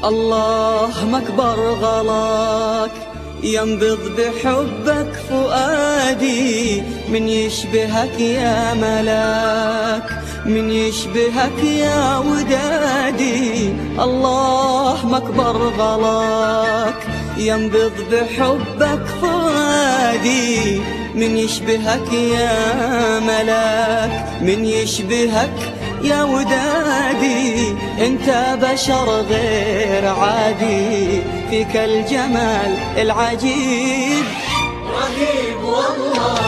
الله مكبر غلاك ينبض بحبك فؤادي، من يشبهك يا ملاك، من يشبهك يا ودادي. الله مكبر غلاك ينبض بحبك فؤادي، من يشبهك يا ملاك، من يشبهك يا ودادي. انت بشر غير عادي، فيك الجمال العجيب، رهيب والله.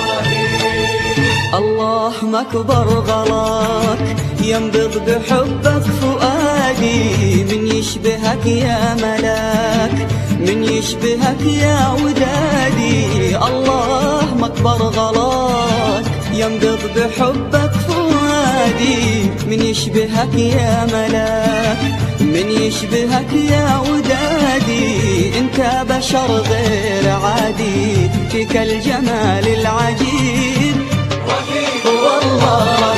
الله مكبر غلاك ينبض بحبك فؤادي، من يشبهك يا ملاك، من يشبهك يا ودادي. الله مكبر غلاك ينبض بحبك فؤادي، من يشبهك يا ملاك، من يشبهك يا ودادي. انت بشر غير عادي، فيك الجمال العجيب، رهيب والله.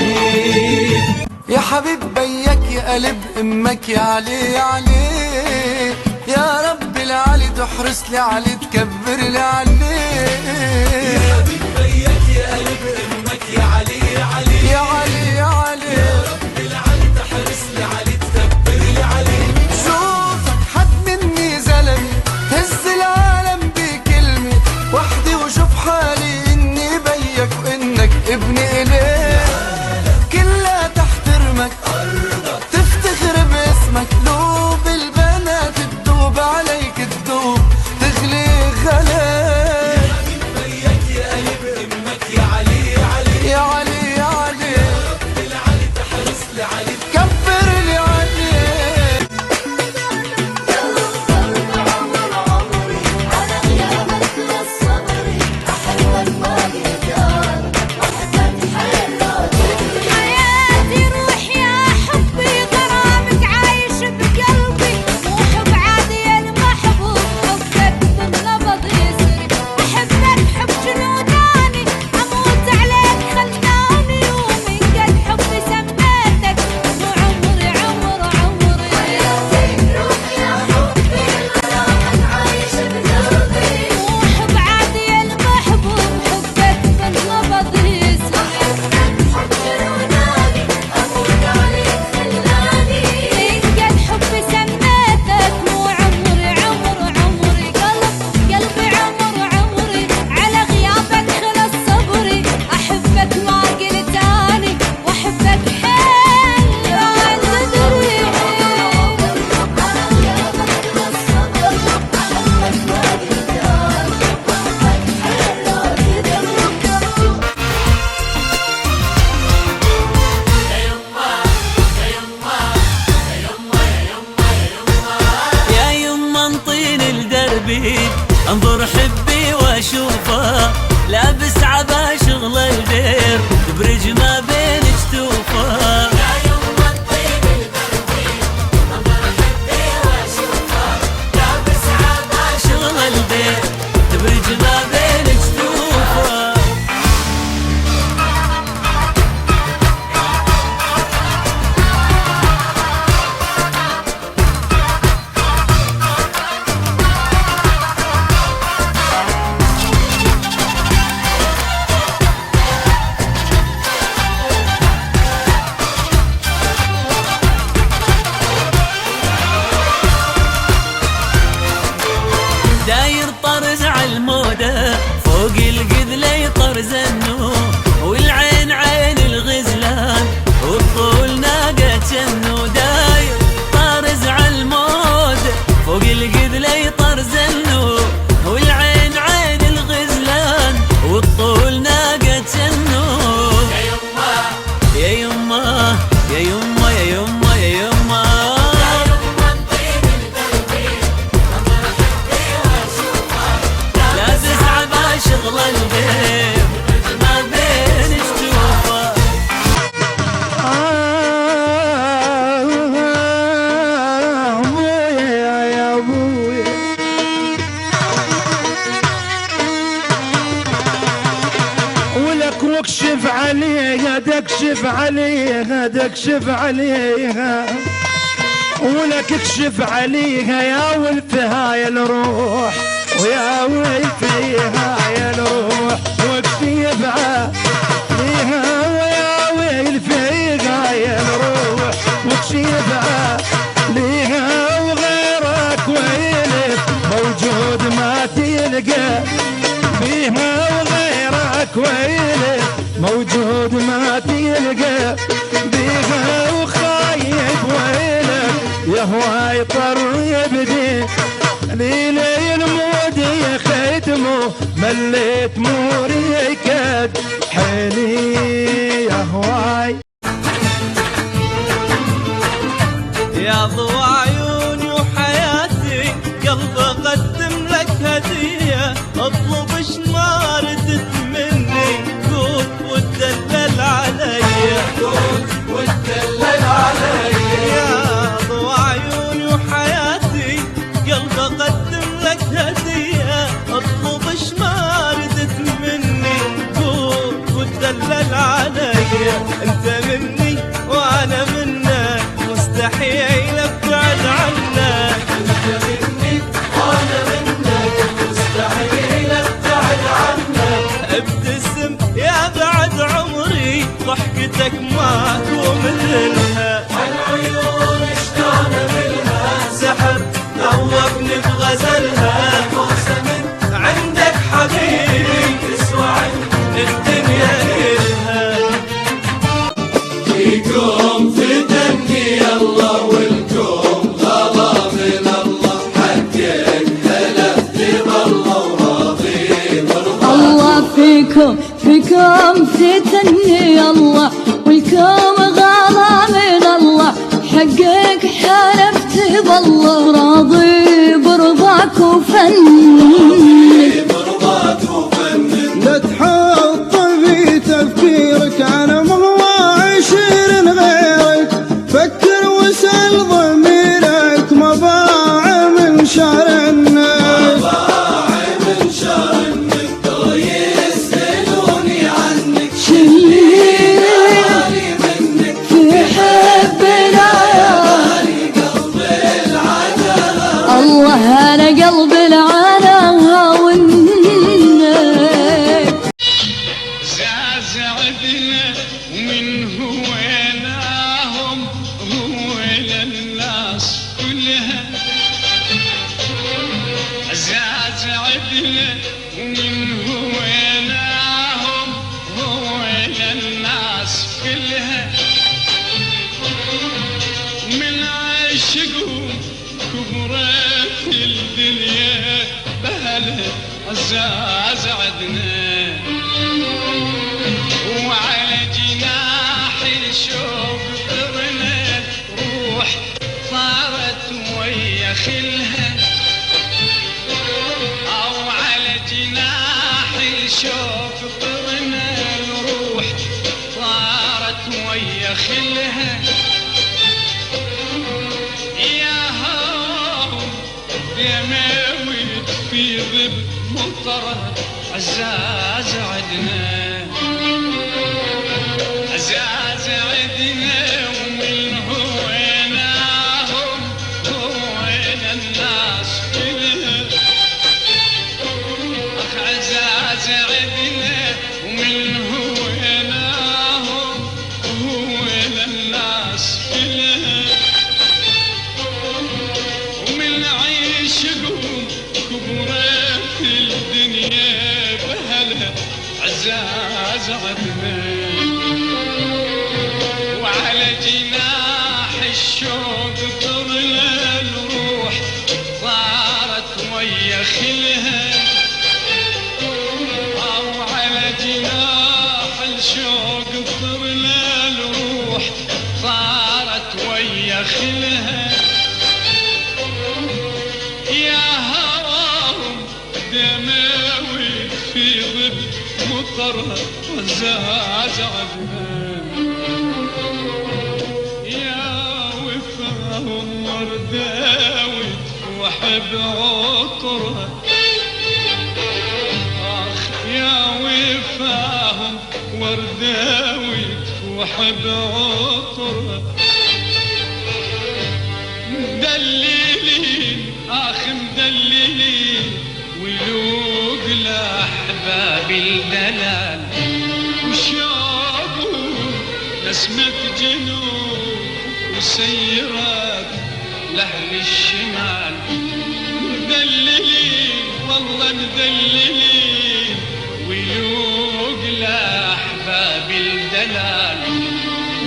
يا حبيب بيك يا قلب امك يا علي يا علي، يا رب العلي تحرس لي علي تكبر لي علي. يا حبيب بيك يا قلب امك يا علي يا علي، يا علي يا علي، يا رب العلي تحرس لي علي تكبر لي علي. شوفك حد مني زلمي هز العالم بكلمة وحدي، وشوف حالي اني بيك وانك ابني اليه. كلها تحترمك تفتخر باسمك، قلوب البنات تدوب عليك تدوب تغلي غلا. يا حبيب بيك يا قلب امك يا علي يا علي، يا علي يا علي، يا رب العلي تحرس لي علي كبر لي علي. انظر حبي واشوفه لابس عبا شغل الغير، تبرج ما بين جتوفه. يا يما الطيب البردي انظر حبي واشوفه لابس عبا شغل الغير، تبرج ما بين جتوفه. داير طرز عالمودة فوق القذلة يطرز النور، والعين عين الغزلان والطول ناقة جنو. داير طرز عالمودة فوق القذلة يطرز النور، والعين عين الغزلان والطول ناقة جنو. يا يما يا يما يا يما يا يما شغل الغير ما بين جتوفه. ابويا يا ابويا، ولك واكشف عليها، تكشف عليها، تكشف عليها، ولك اكشف عليها يا ولفها يا الروح، ويا ولفها يا الروح واكشفها ليها، ويا ولفها يا الروح واكشفها ليها، وغيرك ويلف موجود ما تلقى فيها، وغيرك ويلف موجود ما تلقى بيها، وخايف ويلك يهوى يطرب دي ليلي المود يا ختمه مليت موري كد حيلي يهواي يا ضوى عيوني وحياتي قلبي اقدم لك هديه، اطلب شما ردت مني قول وتدلل علي، قول وتدلل علي. يا ضوى عيوني وحياتي قلبي اقدم لك هديه، اطلب شما ردت مني قول وتدلل علي، انت مني وانا منك مستحيل ابتعد عنك، انت مني وانا منك مستحيل ابتعد عنك، ابتسم يا بعد عمري ضحكتك ماكو مثلها، العيون اشتعل منها سحر ذوبني بغزلها، من عندك حبيبي تسوى عندي الدنيا كلها، فيكم فتني الله والكم غلا من الله، حقك هلفت بالله وراضي برضا. الله فيكم فتني الله والكوم غلا من الله، حقك حلفت بالله راضي برضاك وفني، برضاك وفني. لا تحط في تفكيرك انا مغوى عشر غيرك، فكر واسأل ضميرك ما باع من شر الناس، باع من شر النك يسألوني عنك، شلي منك في حبنا قلبي العدل. الله انا قلبي العنا والنك زعزعتنا ومن هويناهم هو للناس كلها، زعزعتنا ومن هويناهم هو للناس كلها، من عشقهم كبرت الدنيا بهلها زعزعتنا، وعلى جناح الشوق طرنا روح طارت ويا خلها، أو على جناح الشوق طرنا الروح طارت ويا خلها، يا هواهم دماوي في ضب مطرها عزاز عدنا، عزاز عدنا ومن هويناهم هوين الناس كلها، أخ عزاز عدنا ومن هويناهم هوين الناس كلها، ومن عيشقهم كبرت الدنيا بهلها عزاز عدنا، وعلى جناح الشوق طرنا الروح طارت ويا خلها، أو على جناح الشوق طرنا الروح طارت ويا خلها، يا هواهم دماوي في ضب مطرها وزاز عدنا، يا وفاهم ورداوي وحب عطرها، آخ يا وفاهم ورداوي وحب عطرها، مدللين مدللين ولوق لأحباب الدلال وشابوا نسمة جنوب وسيرات لأهل الشمال مدللين والله مدللين ولوق لأحباب الدلال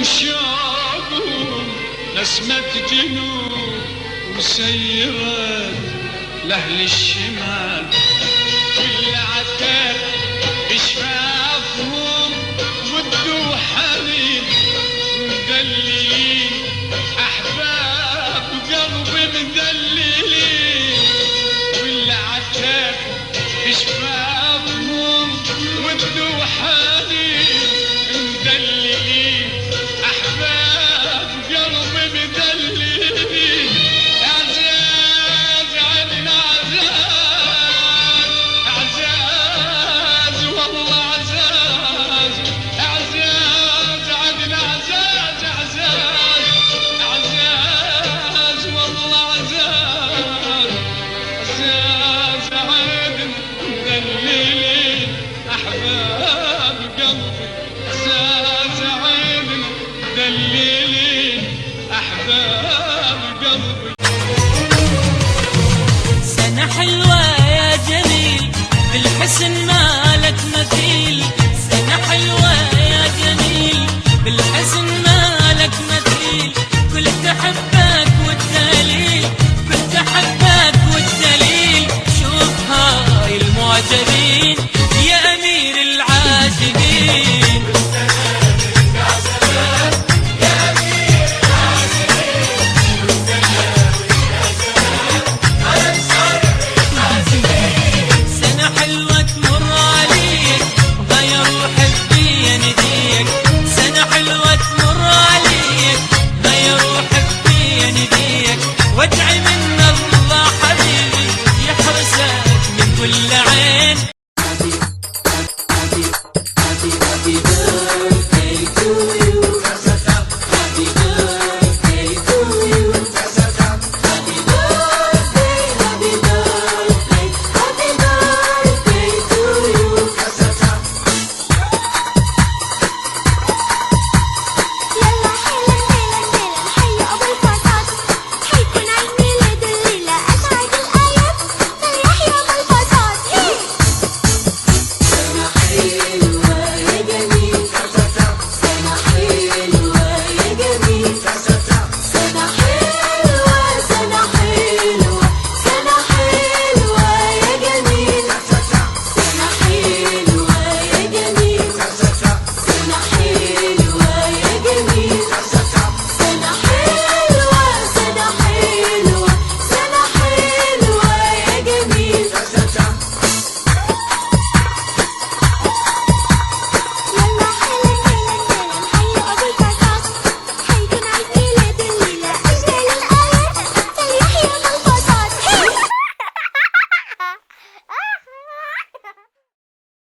وشابوا نسمة جنوب وسيرات لأهل الشمال كل عتاب بشفاء